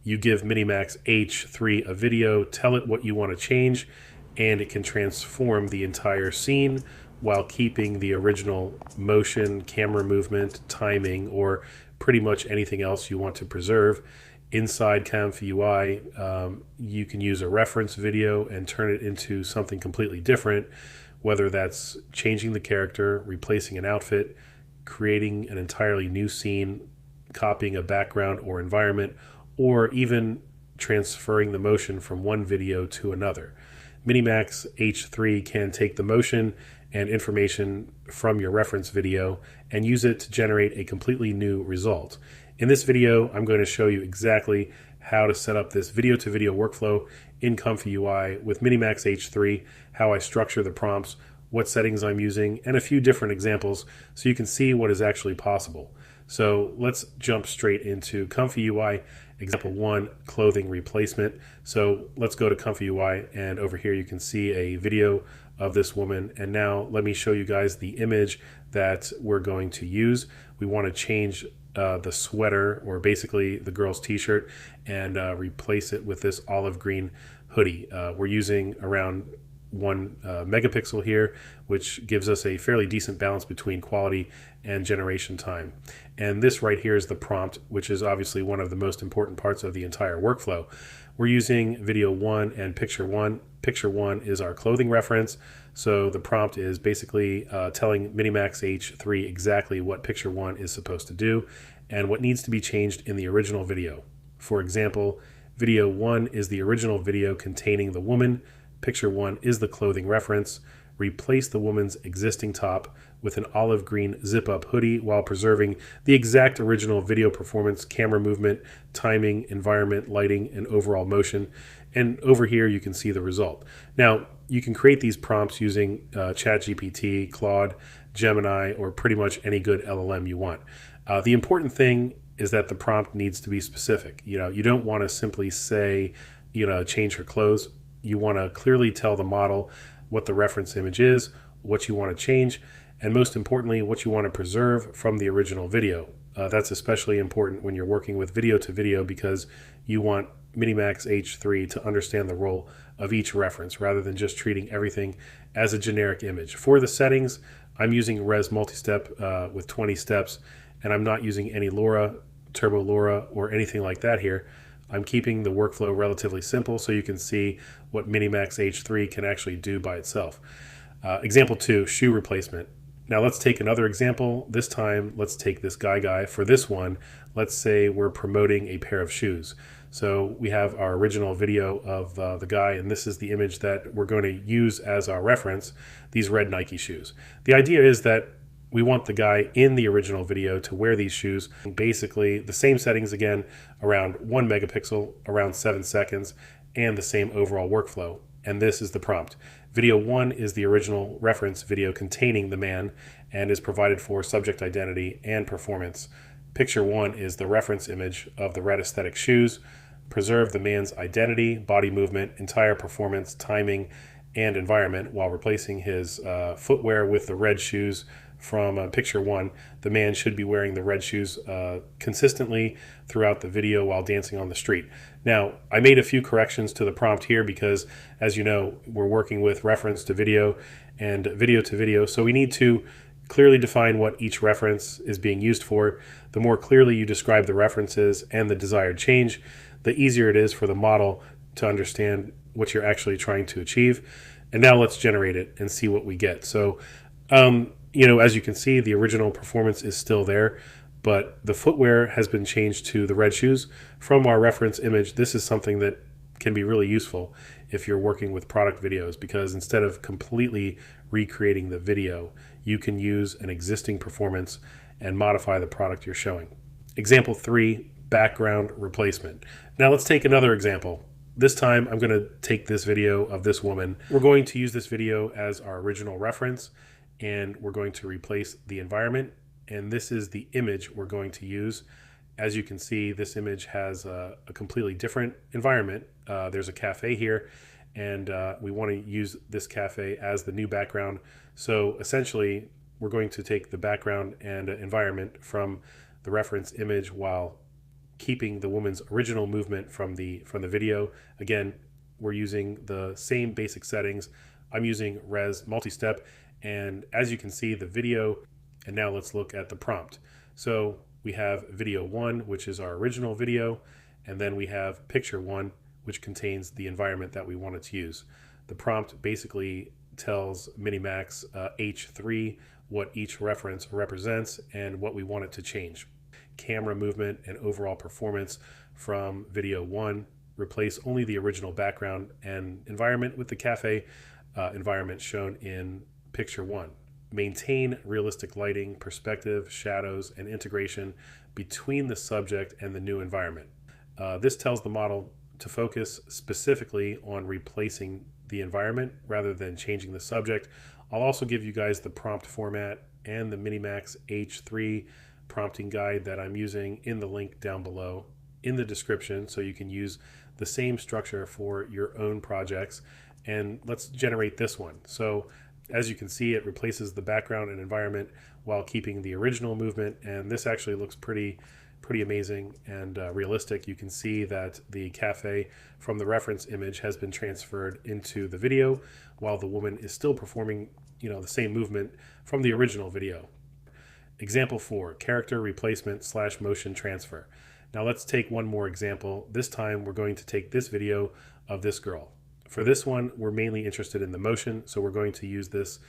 You give MiniMax H3 a video, tell it what you want to change, and it can transform the entire scene while keeping the original motion, camera movement, timing, or pretty much anything else you want to preserve. Inside ComfyUI, you can use a reference video and turn it into something completely different, whether that's changing the character, replacing an outfit, creating an entirely new scene, copying a background or environment, or even transferring the motion from one video to another. MiniMax H3 can take the motion and information from your reference video and use it to generate a completely new result. In this video, I'm going to show you exactly how to set up this video-to-video workflow in ComfyUI with MiniMax H3, how I structure the prompts, what settings I'm using, and a few different examples so you can see what is actually possible. So let's jump straight into ComfyUI. Example 1, clothing replacement. So let's go to ComfyUI, and over here you can see a video of this woman. And now let me show you guys the image that we're going to use. We want to change the sweater, or basically the girl's t-shirt, and replace it with this olive green hoodie. We're using around 1 megapixel here, which gives us a fairly decent balance between quality and generation time. And this right here is the prompt, which is obviously one of the most important parts of the entire workflow. We're using video 1 and picture 1. Picture 1 is our clothing reference. So the prompt is basically telling MiniMax H3 exactly what picture 1 is supposed to do and what needs to be changed in the original video. For example, video 1 is the original video containing the woman. Picture 1 is the clothing reference. Replace the woman's existing top with an olive green zip-up hoodie while preserving the exact original video performance, camera movement, timing, environment, lighting, and overall motion. And over here you can see the result. Now, you can create these prompts using ChatGPT, Claude, Gemini, or pretty much any good LLM you want. The important thing is that the prompt needs to be specific. You don't want to simply say, change her clothes. You want to clearly tell the model what the reference image is, what you want to change, and most importantly, what you want to preserve from the original video. That's especially important when you're working with video to video, because you want MiniMax H3 to understand the role of each reference rather than just treating everything as a generic image. For the settings, I'm using Res Multistep with 20 steps, and I'm not using any LoRa, Turbo LoRa, or anything like that here. I'm keeping the workflow relatively simple so you can see what MiniMax H3 can actually do by itself. Example 2, shoe replacement. Now let's take another example. This time, let's take this guy. For this one, let's say we're promoting a pair of shoes. So we have our original video of the guy, and this is the image that we're going to use as our reference, these red Nike shoes. The idea is that we want the guy in the original video to wear these shoes. Basically, the same settings again, around 1 megapixel, around 7 seconds, and the same overall workflow. And this is the prompt. Video 1 is the original reference video containing the man and is provided for subject identity and performance. Picture 1 is the reference image of the red aesthetic shoes. Preserve the man's identity, body movement, entire performance, timing, and environment while replacing his footwear with the red shoes from picture 1. The man should be wearing the red shoes consistently throughout the video while dancing on the street. Now, I made a few corrections to the prompt here because, as you know, we're working with reference to video and video to video, so we need to clearly define what each reference is being used for. The more clearly you describe the references and the desired change, the easier it is for the model to understand what you're actually trying to achieve. And now let's generate it and see what we get. So, as you can see, the original performance is still there, but the footwear has been changed to the red shoes. From our reference image, this is something that can be really useful if you're working with product videos, because instead of completely recreating the video, you can use an existing performance and modify the product you're showing. Example 3, background replacement. Now let's take another example. This time I'm going to take this video of this woman. We're going to use this video as our original reference, and we're going to replace the environment, and this is the image we're going to use. As you can see, this image has a completely different environment. There's a cafe here, and we want to use this cafe as the new background. So essentially, we're going to take the background and environment from the reference image while keeping the woman's original movement from the video. Again, we're using the same basic settings. I'm using res multi-step, and as you can see, the video. And now let's look at the prompt. So we have video 1, which is our original video, and then we have picture 1, which contains the environment that we wanted to use. The prompt basically tells MiniMax H3 what each reference represents and what we want it to change. Camera movement and overall performance from video 1. Replace only the original background and environment with the cafe environment shown in picture 1. Maintain realistic lighting, perspective, shadows, and integration between the subject and the new environment. This tells the model to focus specifically on replacing the environment rather than changing the subject. I'll also give you guys the prompt format and the MiniMax H3 prompting guide that I'm using in the link down below in the description, so you can use the same structure for your own projects. And let's generate this one. So as you can see, it replaces the background and environment while keeping the original movement, and this actually looks pretty amazing and realistic. You can see that the cafe from the reference image has been transferred into the video, while the woman is still performing, the same movement from the original video. Example 4, character replacement / motion transfer. Now let's take one more example. This time we're going to take this video of this girl. For this one, we're mainly interested in the motion, so we're going to use this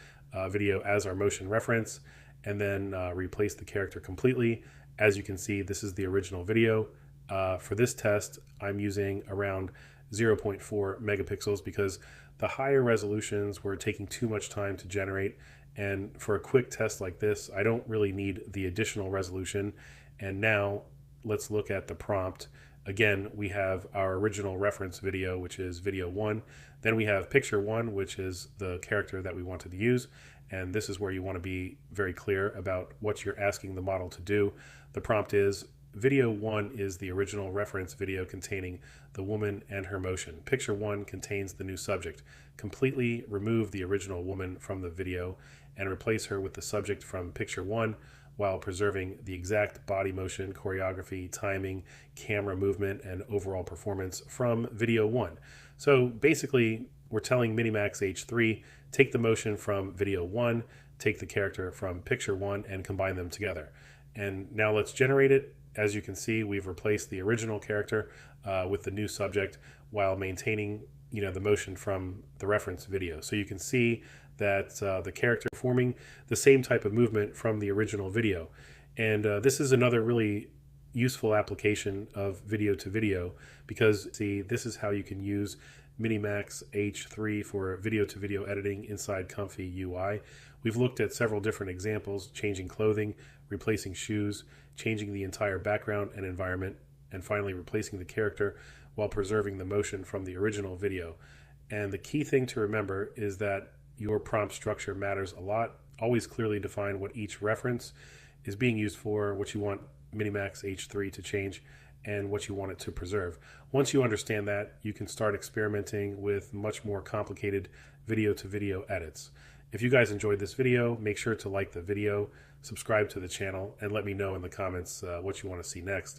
video as our motion reference and then replace the character completely. As you can see, this is the original video. For this test, I'm using around 0.4 megapixels because the higher resolutions were taking too much time to generate, and for a quick test like this, I don't really need the additional resolution. And now let's look at the prompt. Again, we have our original reference video, which is video 1. Then we have picture 1, which is the character that we wanted to use. And this is where you want to be very clear about what you're asking the model to do. The prompt is, video 1 is the original reference video containing the woman and her motion. Picture 1 contains the new subject. Completely remove the original woman from the video and replace her with the subject from picture 1, while preserving the exact body motion, choreography, timing, camera movement, and overall performance from video 1. So basically, we're telling MiniMax H3, take the motion from video 1, take the character from picture 1, and combine them together. And now let's generate it. As you can see, we've replaced the original character with the new subject while maintaining the motion from the reference video. So you can see that the character forming the same type of movement from the original video. And this is another really useful application of video to video, because see, this is how you can use MiniMax H3 for video to video editing inside ComfyUI. We've looked at several different examples: changing clothing, replacing shoes, changing the entire background and environment, and finally replacing the character while preserving the motion from the original video. And the key thing to remember is that your prompt structure matters a lot. Always clearly define what each reference is being used for, what you want MiniMax H3 to change, and what you want it to preserve. Once you understand that, you can start experimenting with much more complicated video to video edits. If you guys enjoyed this video, make sure to like the video, subscribe to the channel, and let me know in the comments what you want to see next.